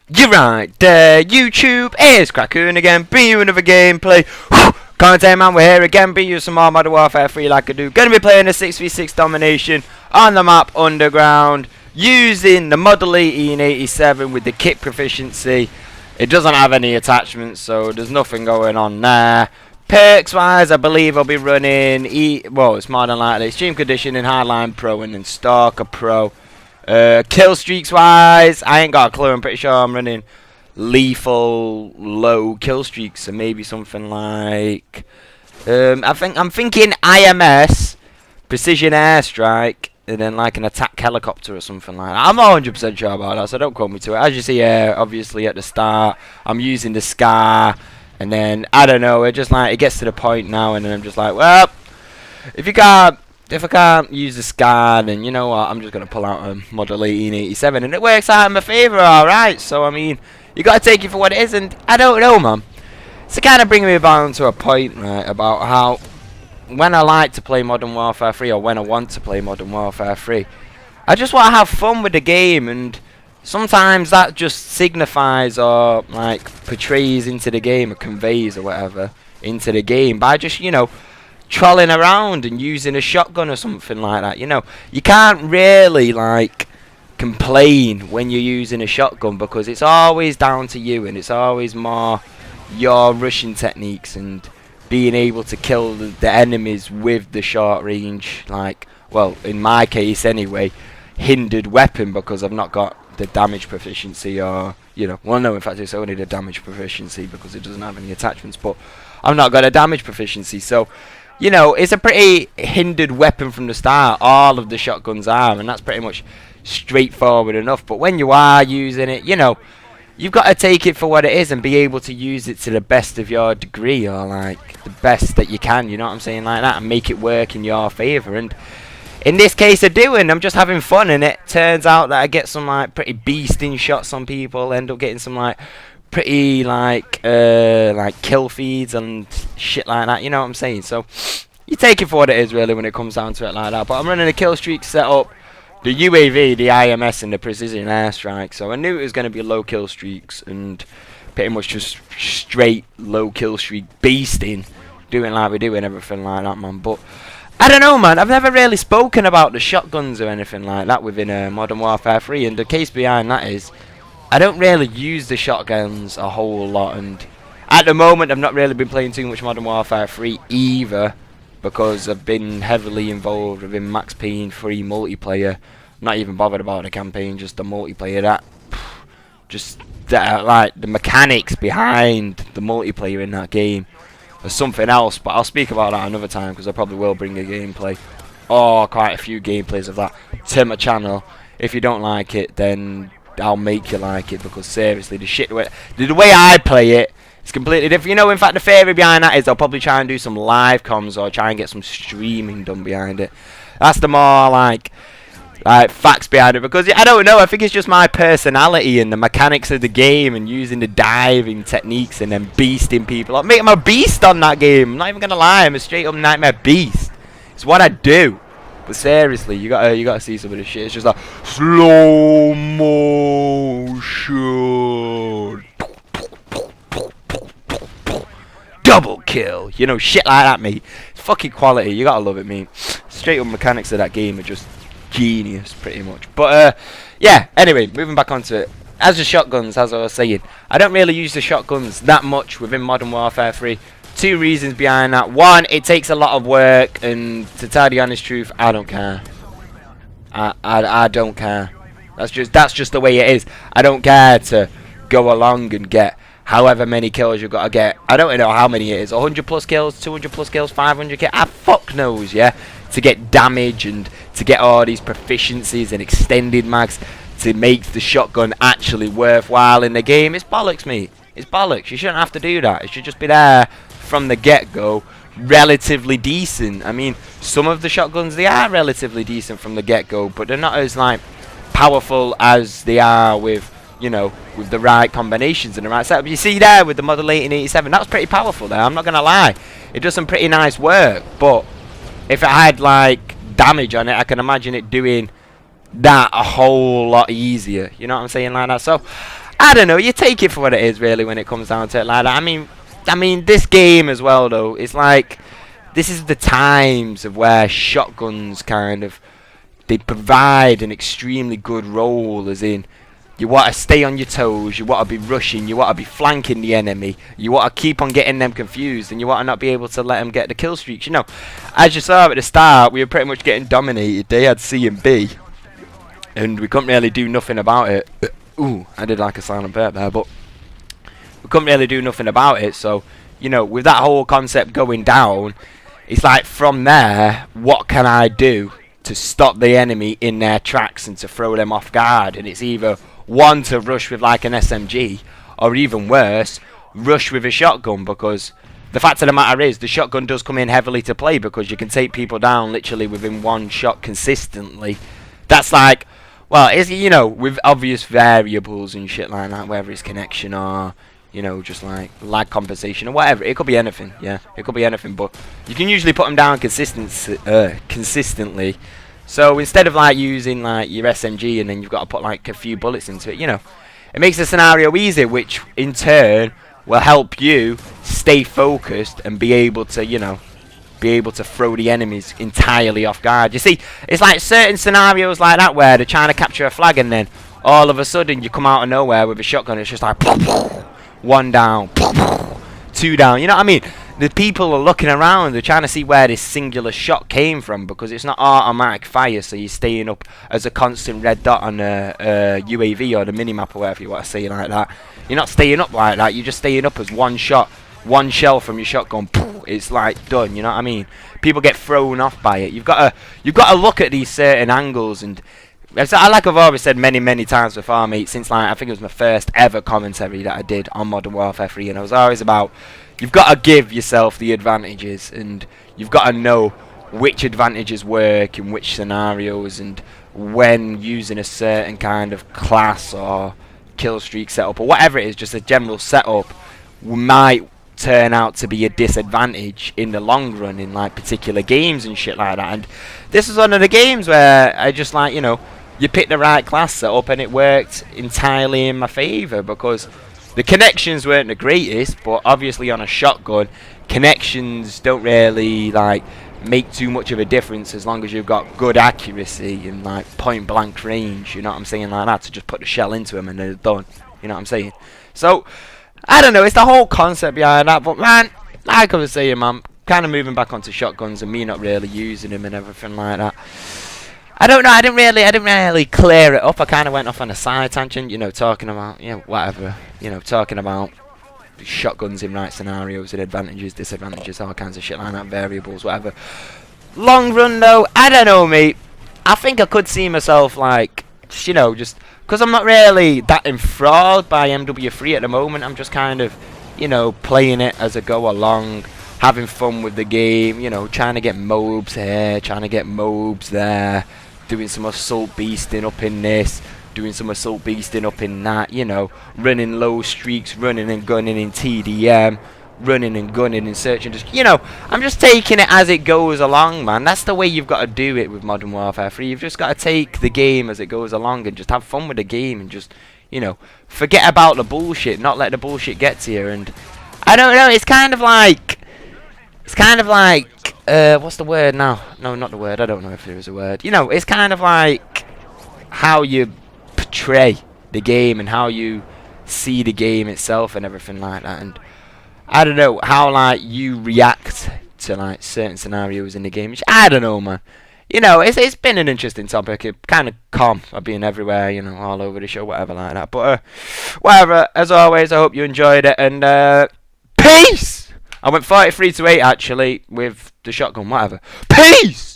You're right there, YouTube. It's Crackoon again, bringing you another gameplay. Content man, we're here again, bringing you some more Modern Warfare 3 like I do. Gonna be playing a 6v6 domination on the map Underground, using the Model 1887 with the kit proficiency. It doesn't have any attachments, so there's nothing going on there. Perks wise, I believe I'll be running, well, it's more than likely Extreme Conditioning, Hardline Pro, and then Stalker Pro. Kill streaks wise, I ain't got a clue. I'm pretty sure I'm running lethal low kill streaks, so maybe something like I'm thinking IMS, precision airstrike, and then like an attack helicopter or something like that. I'm not 100% sure about that, so don't quote me to it. As you see here, obviously at the start, I'm using the Scar, and then I don't know. It just like it gets to the point now, and then I'm just like, well, if I can't use the Scar, then you know what, I'm just going to pull out a Model 1887, and it works out in my favour, alright. So, I mean, you got to take it for what it is, and I don't know, man. It's kind of bringing me down to a point, right, about how when I like to play Modern Warfare 3, or when I want to play Modern Warfare 3, I just want to have fun with the game, and sometimes that just signifies or, like, portrays into the game, or conveys, or whatever, into the game by just, you know, trolling around and using a shotgun or something like that. You know, you can't really like complain when you're using a shotgun, because it's always down to you, and it's always more your rushing techniques and being able to kill the enemies with the short range, like, well, in my case anyway, hindered weapon, because I've not got the damage proficiency, or, you know, well, no, in fact it's only the damage proficiency because it doesn't have any attachments, but I've not got a damage proficiency, so you know, it's a pretty hindered weapon from the start. All of the shotguns are, and that's pretty much straightforward enough. But when you are using it, you know, you've got to take it for what it is and be able to use it to the best of your degree, or like the best that you can, you know what I'm saying, like that, and make it work in your favour. And in this case I do, and I'm just having fun, and it turns out that I get some like pretty beasting shots on people, end up getting some like pretty like kill feeds and shit like that, you know what I'm saying. So you take it for what it is really when it comes down to it like that. But I'm running a kill streak setup, the UAV, the IMS, and the precision airstrike, so I knew it was going to be low kill streaks and pretty much just straight low kill streak beasting, doing like we do and everything like that, man. But I don't know, man, I've never really spoken about the shotguns or anything like that within Modern Warfare 3, and the case behind that is I don't really use the shotguns a whole lot, and at the moment I've not really been playing too much Modern Warfare 3 either, because I've been heavily involved within Max Payne 3 multiplayer. Not even bothered about the campaign, just the multiplayer. That just like the mechanics behind the multiplayer in that game or something else, but I'll speak about that another time, because I probably will bring a gameplay, or quite a few gameplays of that, to my channel. If you don't like it, then I'll make you like it, because seriously, the way I play it, it's completely different. You know, in fact, the theory behind that is I'll probably try and do some live comms, or try and get some streaming done behind it. That's the more like facts behind it, because I don't know, I think it's just my personality and the mechanics of the game, and using the diving techniques and then beasting people. I'm a beast on that game, I'm not even gonna lie, I'm a straight up nightmare beast. It's what I do. But seriously, you gotta see some of this shit. It's just like slow motion, double kill, you know, shit like that, mate. It's fucking quality. You gotta love it, mate. Straight up mechanics of that game are just genius, pretty much. But yeah. Anyway, moving back onto it. As the shotguns, as I was saying, I don't really use the shotguns that much within Modern Warfare 3. Two reasons behind that. One, it takes a lot of work, and to tell the honest truth, I don't care. I don't care. That's just the way it is. I don't care to go along and get however many kills you've got to get. I don't know how many it is. 100 plus kills, 200 plus kills, 500 kills. Fuck knows, yeah. To get damage and to get all these proficiencies and extended mags to make the shotgun actually worthwhile in the game. It's bollocks, mate. It's bollocks. You shouldn't have to do that. It should just be there from the get-go, relatively decent. I mean, some of the shotguns, they are relatively decent from the get-go, but they're not as like powerful as they are with, you know, with the right combinations and the right setup. You see there with the Model 1887, that was pretty powerful there, I'm not gonna lie. It does some pretty nice work, but if it had like damage on it, I can imagine it doing that a whole lot easier, you know what I'm saying, like that. So I don't know. You take it for what it is, really, when it comes down to it like that. I mean, this game as well, though. It's like this is the times of where shotguns kind of they provide an extremely good role, as in you want to stay on your toes, you want to be rushing, you want to be flanking the enemy, you want to keep on getting them confused, and you want to not be able to let them get the kill streaks. You know, as you saw at the start, we were pretty much getting dominated. They had C and B, and we couldn't really do nothing about it. Ooh, I did like a silent burp there, but we couldn't really do nothing about it. So, you know, with that whole concept going down, it's like from there, what can I do to stop the enemy in their tracks and to throw them off guard? And it's either one, to rush with like an SMG, or even worse, rush with a shotgun, because the fact of the matter is the shotgun does come in heavily to play, because you can take people down literally within one shot consistently. That's like, well, it's, you know, with obvious variables and shit like that, whether it's connection or, you know, just like lag compensation or whatever. It could be anything, yeah, it could be anything, but you can usually put them down consistently. So instead of like using like your SMG and then you've got to put like a few bullets into it, you know, it makes the scenario easier, which in turn will help you stay focused and be able to, you know, be able to throw the enemies entirely off guard. You see, it's like certain scenarios like that where they're trying to capture a flag and then all of a sudden you come out of nowhere with a shotgun. It's just like one down, two down. You know what I mean? The people are looking around, they're trying to see where this singular shot came from, because it's not automatic fire, so you're staying up as a constant red dot on a UAV or the minimap or whatever you want to say like that. You're not staying up like that, you're just staying up as one shot, one shell from your shotgun, it's like done, you know what I mean? People get thrown off by it. You've got to look at these certain angles, and like I've always said many times before, mate, since like I think it was my first ever commentary that I did on Modern Warfare 3, and I was always about, you've got to give yourself the advantages, and you've got to know which advantages work in which scenarios, and when using a certain kind of class or kill streak setup or whatever it is, just a general setup might turn out to be a disadvantage in the long run in like particular games and shit like that. And this is one of the games where I just like, you know, you pick the right class setup and it worked entirely in my favour, because the connections weren't the greatest, but obviously on a shotgun, connections don't really like make too much of a difference as long as you've got good accuracy and like point blank range, you know what I'm saying, like that, to just put the shell into them and they're done, you know what I'm saying. So I don't know, it's the whole concept behind that, but man, like I was saying, man, kind of moving back onto shotguns and me not really using them and everything like that. I don't know, I didn't really clear it up. I kind of went off on a side tangent, you know, talking about, you know, whatever, you know, talking about shotguns in right scenarios and advantages, disadvantages, all kinds of shit like that, variables, whatever. Long run though, I don't know, mate. I think I could see myself like, you know, just because I'm not really that enthralled by MW3 at the moment. I'm just kind of, you know, playing it as I go along, having fun with the game, you know, trying to get mobs here, trying to get mobs there, doing some assault beasting up in this, doing some assault beasting up in that, you know, running low streaks, running and gunning in TDM, running and gunning and searching, just, you know, I'm just taking it as it goes along, man. That's the way you've got to do it with Modern Warfare 3. You've just got to take the game as it goes along and just have fun with the game and just, you know, forget about the bullshit, not let the bullshit get to you. And I don't know, it's kind of like what's the word now? No, not the word, I don't know if there is a word. You know, it's kind of like how you portray the game and how you see the game itself and everything like that. And I don't know how like you react to like certain scenarios in the game. Which, I don't know, man. You know, it's been an interesting topic. It kind of calm. I've been everywhere, you know, all over the show, whatever like that. But whatever. As always, I hope you enjoyed it, and peace. I went 43-8 actually with the shotgun. Whatever. Peace.